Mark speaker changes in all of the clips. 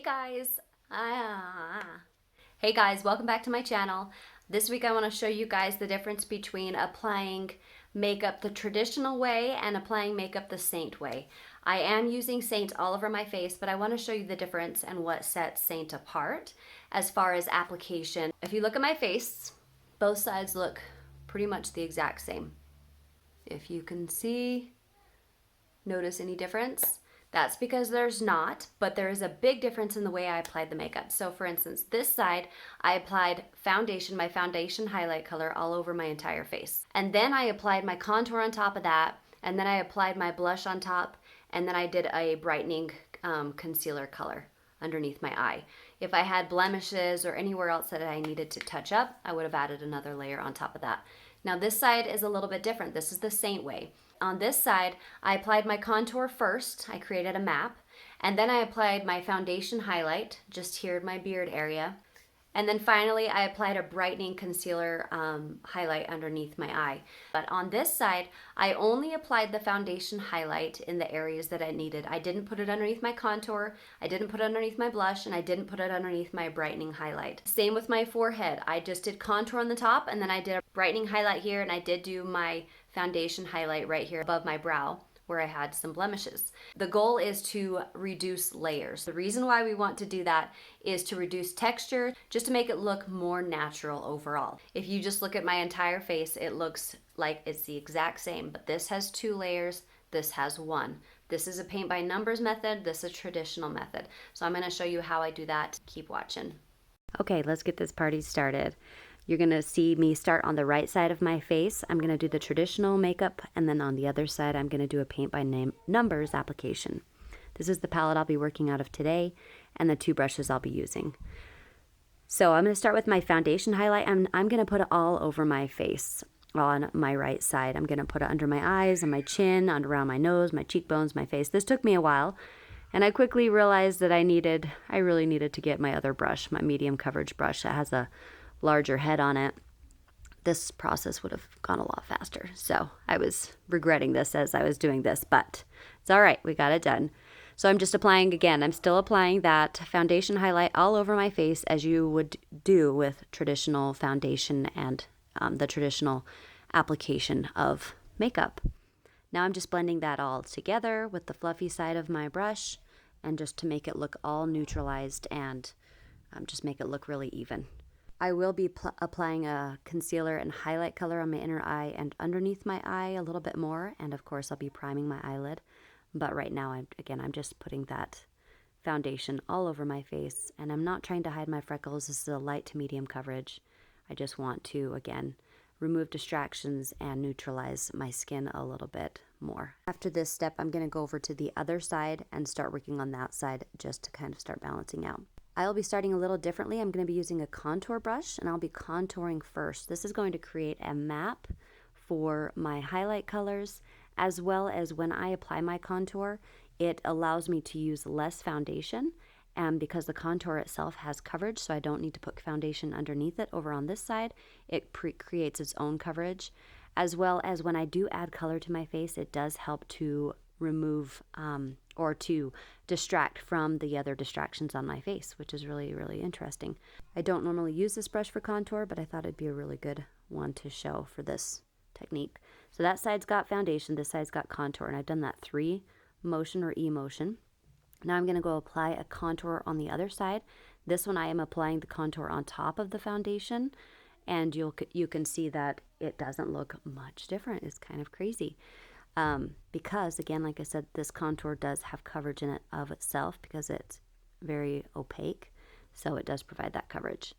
Speaker 1: guys. Hey guys, welcome back to my channel. This week I want to show you guys the difference between applying makeup the traditional way and applying makeup the Seint way. I am using Seint all over my face, but I want to show you the difference and what sets Seint apart as far as application. If you look at my face, both sides look pretty much the exact same. If you can see, notice any difference? That's because there's not, but there is a big difference in the way I applied the makeup. So for instance, this side, I applied foundation, my foundation highlight color all over my entire face. And then I applied my contour on top of that, and then I applied my blush on top, and then I did a brightening concealer color underneath my eye. If I had blemishes or anywhere else that I needed to touch up, I would have added another layer on top of that. Now this side is a little bit different. This is the Seint way. On this side, I applied my contour first. I created a map, and then I applied my foundation highlight just here in my beard area. And then finally, I applied a brightening concealer highlight underneath my eye. But on this side, I only applied the foundation highlight in the areas that I needed. I didn't put it underneath my contour, I didn't put it underneath my blush, and I didn't put it underneath my brightening highlight. Same with my forehead. I just did contour on the top, and then I did a brightening highlight here, and I did do my foundation highlight right here above my brow, where I had some blemishes. The goal is to reduce layers. The reason why we want to do that is to reduce texture, just to make it look more natural overall. If you just look at my entire face, it looks like it's the exact same, but this has 2 layers, this has 1. This is a paint by numbers method, this is a traditional method. So I'm gonna show you how I do that. Keep watching. Okay, let's get this party started. You're gonna see me start on the right side of my face. I'm gonna do the traditional makeup, and then on the other side, I'm gonna do a paint by numbers application. This is the palette I'll be working out of today, and the 2 brushes I'll be using. So I'm gonna start with my foundation highlight. I'm gonna put it all over my face on my right side. I'm gonna put it under my eyes, and my chin, around my nose, my cheekbones, my face. This took me a while, and I quickly realized that I really needed to get my other brush, my medium coverage brush. It has a larger head on it. This process would have gone a lot faster. So I was regretting this as I was doing this, but it's all right. We got it done. So I'm just applying again. I'm still applying that foundation highlight all over my face as you would do with traditional foundation and the traditional application of makeup. Now I'm just blending that all together with the fluffy side of my brush, and just to make it look all neutralized and just make it look really even. I will be applying a concealer and highlight color on my inner eye and underneath my eye a little bit more, and of course I'll be priming my eyelid. But right now, I'm just putting that foundation all over my face, and I'm not trying to hide my freckles. This is a light to medium coverage. I just want to, again, remove distractions and neutralize my skin a little bit more. After this step, I'm going to go over to the other side and start working on that side just to kind of start balancing out. I'll be starting a little differently. I'm going to be using a contour brush, and I'll be contouring first. This is going to create a map for my highlight colors, as well as when I apply my contour, it allows me to use less foundation, and because the contour itself has coverage, so I don't need to put foundation underneath it over on this side, it creates its own coverage, as well as when I do add color to my face, it does help to remove or to distract from the other distractions on my face, which is really, really interesting. I don't normally use this brush for contour, but I thought it'd be a really good one to show for this technique. So that side's got foundation, this side's got contour, and I've done that 3 motion or E motion. Now I'm going to go apply a contour on the other side. This one I am applying the contour on top of the foundation, and you can see that it doesn't look much different. It's kind of crazy. Because again, like I said, this contour does have coverage in it of itself because it's very opaque, so it does provide that coverage.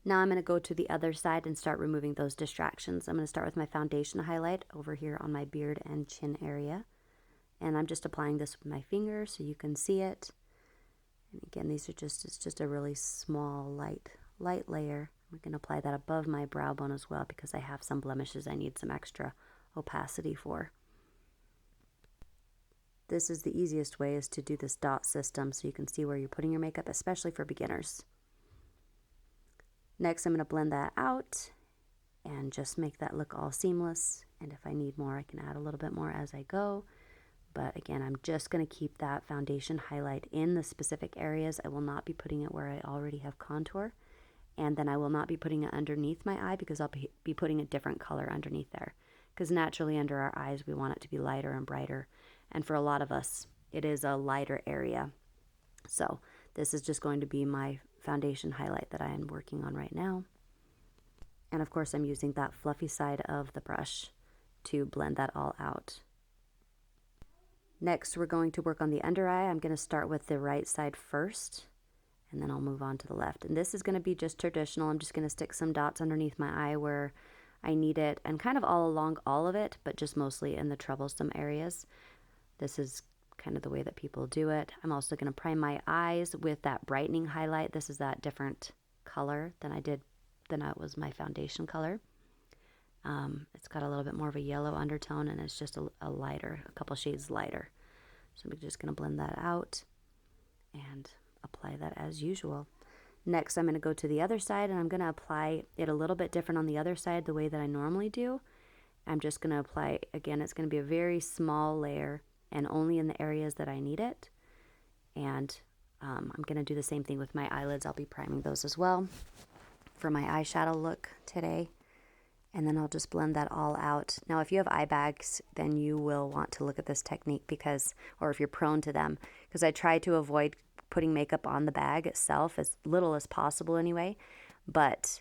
Speaker 1: Now I'm going to go to the other side and start removing those distractions. I'm going to start with my foundation highlight over here on my beard and chin area, and I'm just applying this with my finger so you can see it. And again, it's just a really small light layer. I'm going to apply that above my brow bone as well because I have some blemishes I need some extra opacity for. This is the easiest way, is to do this dot system so you can see where you're putting your makeup, especially for beginners. Next, I'm going to blend that out and just make that look all seamless. And if I need more, I can add a little bit more as I go. But again, I'm just going to keep that foundation highlight in the specific areas. I will not be putting it where I already have contour. And then I will not be putting it underneath my eye because I'll be putting a different color underneath there. Because naturally under our eyes, we want it to be lighter and brighter. And for a lot of us, it is a lighter area. So this is just going to be my foundation highlight that I am working on right now. And of course, I'm using that fluffy side of the brush to blend that all out. Next, we're going to work on the under eye. I'm going to start with the right side first, and then I'll move on to the left. And this is going to be just traditional. I'm just going to stick some dots underneath my eye where I need it, and kind of all along all of it, but just mostly in the troublesome areas. This is kind of the way that people do it. I'm also going to prime my eyes with that brightening highlight. This is that different color than it was my foundation color. It's got a little bit more of a yellow undertone, and it's just a couple shades lighter. So I'm just going to blend that out and apply that as usual. Next, I'm going to go to the other side, and I'm going to apply it a little bit different on the other side the way that I normally do. I'm just going to apply, again, it's going to be a very small layer and only in the areas that I need it. And I'm going to do the same thing with my eyelids. I'll be priming those as well for my eyeshadow look today. And then I'll just blend that all out. Now, if you have eye bags, then you will want to look at this technique or if you're prone to them, because I try to avoid putting makeup on the bag itself as little as possible anyway. But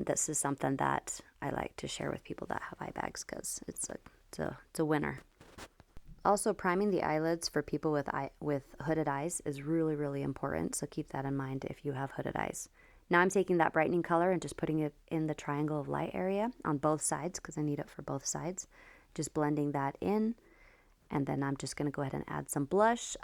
Speaker 1: this is something that I like to share with people that have eye bags because it's a winner. Also, priming the eyelids for people with hooded eyes is really, really important. So keep that in mind if you have hooded eyes. Now I'm taking that brightening color and just putting it in the triangle of light area on both sides because I need it for both sides. Just blending that in. And then I'm just going to go ahead and add some blush.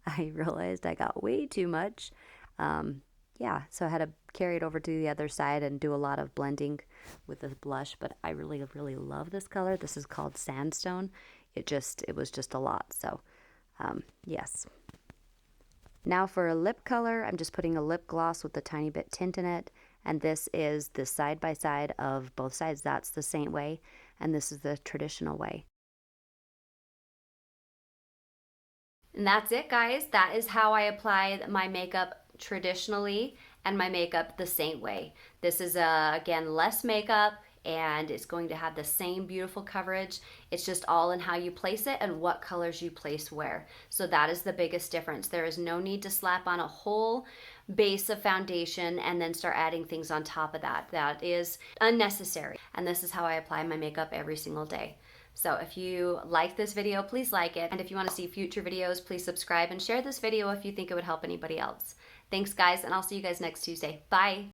Speaker 1: I realized I got way too much. Yeah, so I had to carry it over to the other side and do a lot of blending with this blush. But I really, really love this color. This is called Sandstone. It was just a lot. So, yes. Now for a lip color, I'm just putting a lip gloss with a tiny bit tint in it. And this is the side by side of both sides. That's the Seint way, and this is the traditional way. And that's it, guys. That is how I apply my makeup traditionally and my makeup the Seint way. This is, again, less makeup, and it's going to have the same beautiful coverage. It's just all in how you place it and what colors you place where. So that is the biggest difference. There is no need to slap on a whole base of foundation and then start adding things on top of that. That is unnecessary. And this is how I apply my makeup every single day. So if you like this video, please like it. And if you want to see future videos, please subscribe and share this video if you think it would help anybody else. Thanks, guys, and I'll see you guys next Tuesday. Bye.